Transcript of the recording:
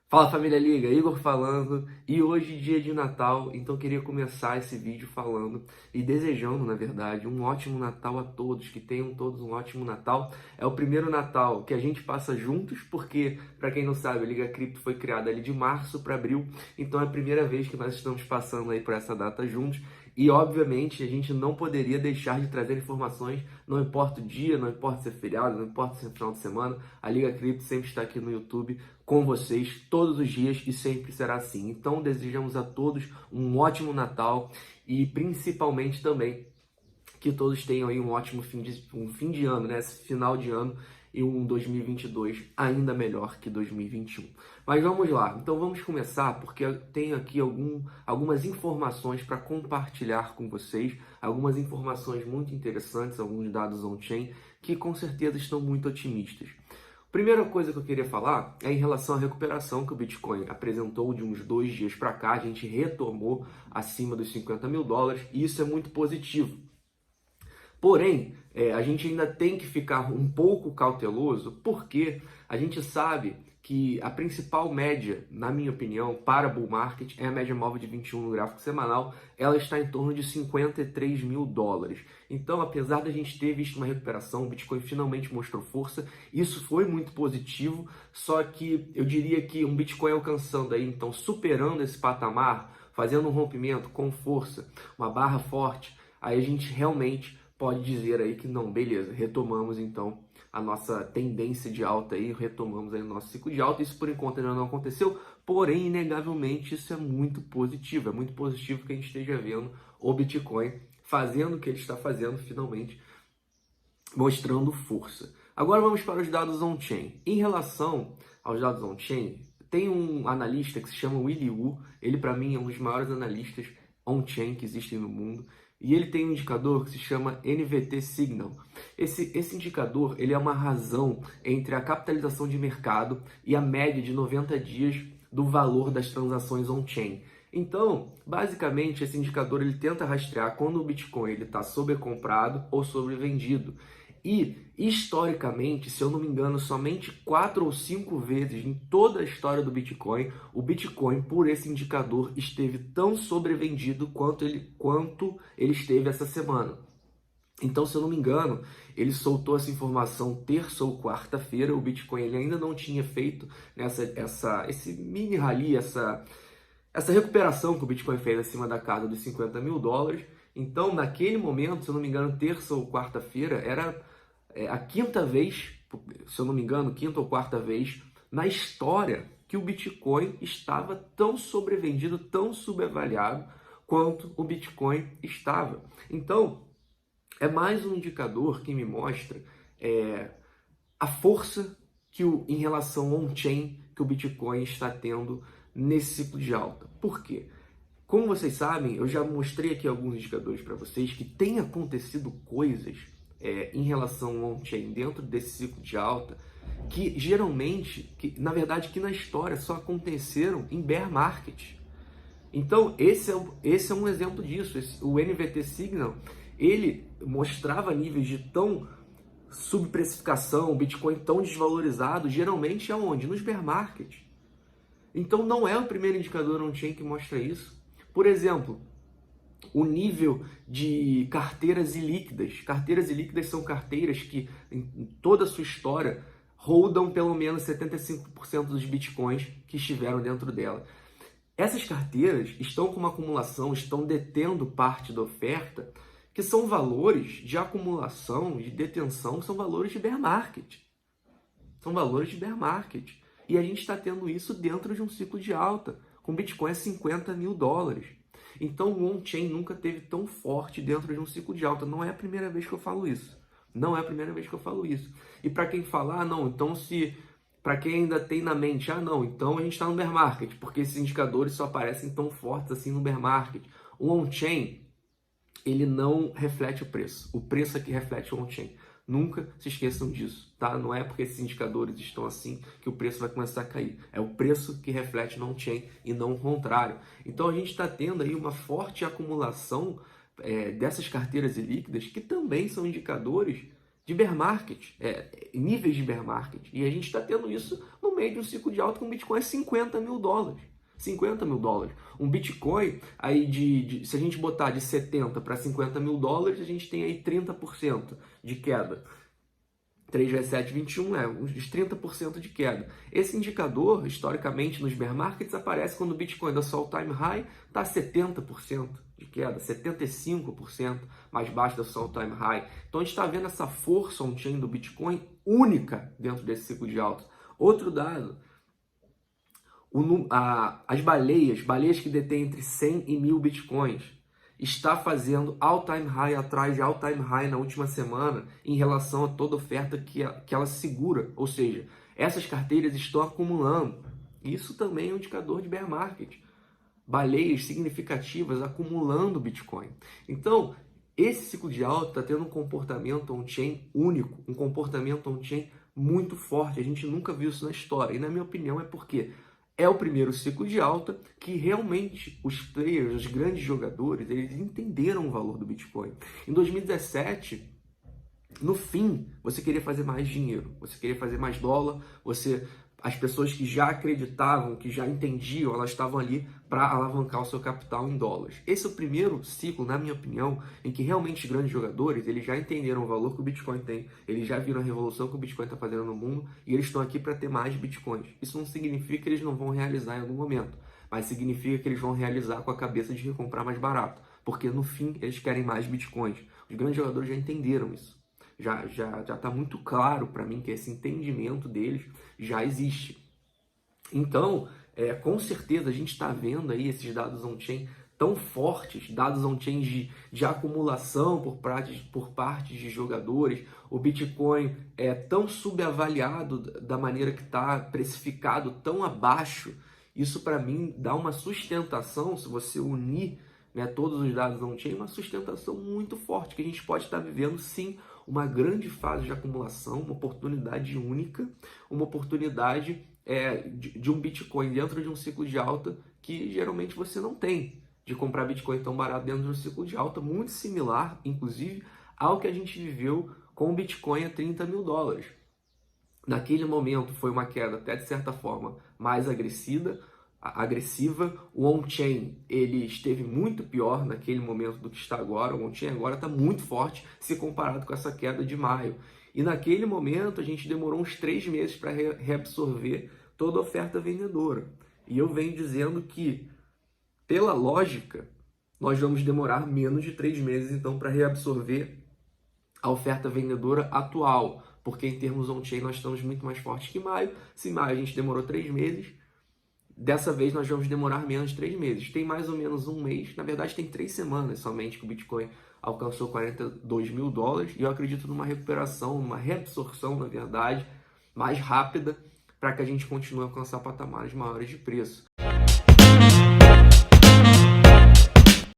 Fala família Liga, Igor falando, e hoje dia de Natal, então queria começar esse vídeo falando e desejando, na verdade, um ótimo Natal a todos, que tenham todos um ótimo Natal. É o primeiro Natal que a gente passa juntos, porque, para quem não sabe, a Liga Cripto foi criada ali de março para abril, então é a primeira vez que nós estamos passando aí por essa data juntos. E, obviamente, a gente não poderia deixar de trazer informações, não importa o dia, não importa se é feriado, não importa se é final de semana, a Liga Cripto sempre está aqui no YouTube com vocês todos os dias e sempre será assim. Então, desejamos a todos um ótimo Natal e, principalmente, também que todos tenham aí um ótimo fim de ano, né? Esse final de ano e um 2022 ainda melhor que 2021. Mas vamos lá, então vamos começar porque eu tenho aqui algumas informações para compartilhar com vocês, algumas informações muito interessantes, alguns dados on-chain que com certeza estão muito otimistas. Primeira coisa que eu queria falar é em relação à recuperação que o Bitcoin apresentou de uns 2 dias para cá, a gente retomou acima dos US$ 50.000 e isso é muito positivo. Porém, a gente ainda tem que ficar um pouco cauteloso, porque a gente sabe que a principal média, na minha opinião, para bull market é a média móvel de 21 no gráfico semanal, ela está em torno de US$ 53.000. Então, apesar da gente ter visto uma recuperação, o Bitcoin finalmente mostrou força, isso foi muito positivo, só que eu diria que um Bitcoin alcançando aí, então superando esse patamar, fazendo um rompimento com força, uma barra forte, aí a gente realmente pode dizer aí que não, beleza, retomamos então a nossa tendência de alta aí, retomamos aí o nosso ciclo de alta. Isso por enquanto ainda não aconteceu, porém, inegavelmente, isso é muito positivo que a gente esteja vendo o Bitcoin fazendo o que ele está fazendo finalmente, mostrando força. Agora vamos para os dados on-chain. Em relação aos dados on-chain, tem um analista que se chama Willy Woo, ele para mim é um dos maiores analistas on-chain que existem no mundo, e ele tem um indicador que se chama NVT Signal. Esse indicador ele é uma razão entre a capitalização de mercado e a média de 90 dias do valor das transações on-chain. Então, basicamente, esse indicador ele tenta rastrear quando o Bitcoin está sobrecomprado ou sobrevendido. E, historicamente, se eu não me engano, somente 4 ou 5 vezes em toda a história do Bitcoin, o Bitcoin, por esse indicador, esteve tão sobrevendido quanto ele esteve essa semana. Então, se eu não me engano, ele soltou essa informação terça ou quarta-feira, o Bitcoin ele ainda não tinha feito esse mini rally, essa recuperação que o Bitcoin fez acima da casa dos US$ 50.000. Então, naquele momento, se eu não me engano, terça ou quarta-feira, era a quinta vez, se eu não me engano, quinta ou quarta vez na história que o Bitcoin estava tão sobrevendido, tão subavaliado quanto o Bitcoin estava. Então, é mais um indicador que me mostra a força em relação on-chain que o Bitcoin está tendo nesse ciclo de alta. Por quê? Como vocês sabem, eu já mostrei aqui alguns indicadores para vocês que tem acontecido coisas em relação ao on-chain dentro desse ciclo de alta que geralmente, na verdade, que na história só aconteceram em bear market. Então, esse é um exemplo disso. O NVT Signal, ele mostrava níveis de tão subprecificação, o Bitcoin tão desvalorizado, geralmente aonde? Nos bear market. Então, não é o primeiro indicador on-chain que mostra isso. Por exemplo, o nível de carteiras ilíquidas. Carteiras ilíquidas são carteiras que, em toda a sua história, holdam pelo menos 75% dos bitcoins que estiveram dentro dela. Essas carteiras estão com uma acumulação, estão detendo parte da oferta, que são valores de acumulação, de detenção, são valores de bear market. São valores de bear market. E a gente está tendo isso dentro de um ciclo de alta, com Bitcoin a US$ 50.000. Então o on-chain nunca teve tão forte dentro de um ciclo de alta. Não é a primeira vez que eu falo isso. Não é a primeira vez que eu falo isso. E para quem fala, não, então para quem ainda tem na mente, não, então a gente está no bear market, porque esses indicadores só aparecem tão fortes assim no bear market. O on-chain, ele não reflete o preço é que reflete o on-chain. Nunca se esqueçam disso, tá? Não é porque esses indicadores estão assim que o preço vai começar a cair. É o preço que reflete no on-chain e não o contrário. Então a gente está tendo aí uma forte acumulação dessas carteiras ilíquidas que também são indicadores de bear market, níveis de bear market. E a gente está tendo isso no meio de um ciclo de alta com o Bitcoin é 50 mil dólares. 50 mil dólares. Um Bitcoin, aí se a gente botar de 70 para 50 mil dólares, a gente tem aí 30% de queda. 3 vezes 7, 21, uns 30% de queda. Esse indicador, historicamente, nos bear markets, aparece quando o Bitcoin da sua all-time high está 70% de queda, 75% mais baixo da sua all-time high. Então a gente está vendo essa força on-chain do Bitcoin única dentro desse ciclo de alta. Outro dado, as baleias que detêm entre 100 e 1000 Bitcoins, está fazendo all-time high atrás de all-time high na última semana em relação a toda oferta que ela segura. Ou seja, essas carteiras estão acumulando. Isso também é um indicador de bear market. Baleias significativas acumulando Bitcoin. Então, esse ciclo de alta está tendo um comportamento on-chain único, um comportamento on-chain muito forte. A gente nunca viu isso na história. E na minha opinião é porque é o primeiro ciclo de alta que realmente os players, os grandes jogadores, eles entenderam o valor do Bitcoin. Em 2017, no fim, você queria fazer mais dinheiro, você queria fazer mais dólar, as pessoas que já acreditavam, que já entendiam, elas estavam ali para alavancar o seu capital em dólares. Esse é o primeiro ciclo, na minha opinião, em que realmente os grandes jogadores, eles já entenderam o valor que o Bitcoin tem, eles já viram a revolução que o Bitcoin está fazendo no mundo e eles estão aqui para ter mais Bitcoins. Isso não significa que eles não vão realizar em algum momento, mas significa que eles vão realizar com a cabeça de recomprar mais barato, porque no fim eles querem mais Bitcoins. Os grandes jogadores já entenderam isso. Já está muito claro para mim que esse entendimento deles já existe. Então, com certeza a gente está vendo aí esses dados on-chain tão fortes, dados on-chain de acumulação por parte de jogadores. O Bitcoin é tão subavaliado da maneira que está, precificado tão abaixo. Isso para mim dá uma sustentação, se você unir, né, todos os dados on-chain, uma sustentação muito forte, que a gente pode estar vivendo sim uma grande fase de acumulação, uma oportunidade única, uma oportunidade de um Bitcoin dentro de um ciclo de alta que geralmente você não tem, de comprar Bitcoin tão barato dentro de um ciclo de alta, muito similar, inclusive, ao que a gente viveu com o Bitcoin a 30 mil dólares. Naquele momento foi uma queda até de certa forma mais agressiva, o on-chain ele esteve muito pior naquele momento do que está agora. O on-chain agora está muito forte se comparado com essa queda de maio. E naquele momento a gente demorou uns 3 meses para reabsorver toda a oferta vendedora. E eu venho dizendo que, pela lógica, nós vamos demorar menos de 3 meses então para reabsorver a oferta vendedora atual, porque em termos on-chain nós estamos muito mais fortes que maio. Se em maio a gente demorou 3 meses, dessa vez nós vamos demorar menos de 3 meses. Tem mais ou menos um mês, na verdade tem 3 semanas somente que o Bitcoin alcançou 42 mil dólares e eu acredito numa recuperação, numa reabsorção, na verdade, mais rápida para que a gente continue a alcançar patamares maiores de preço.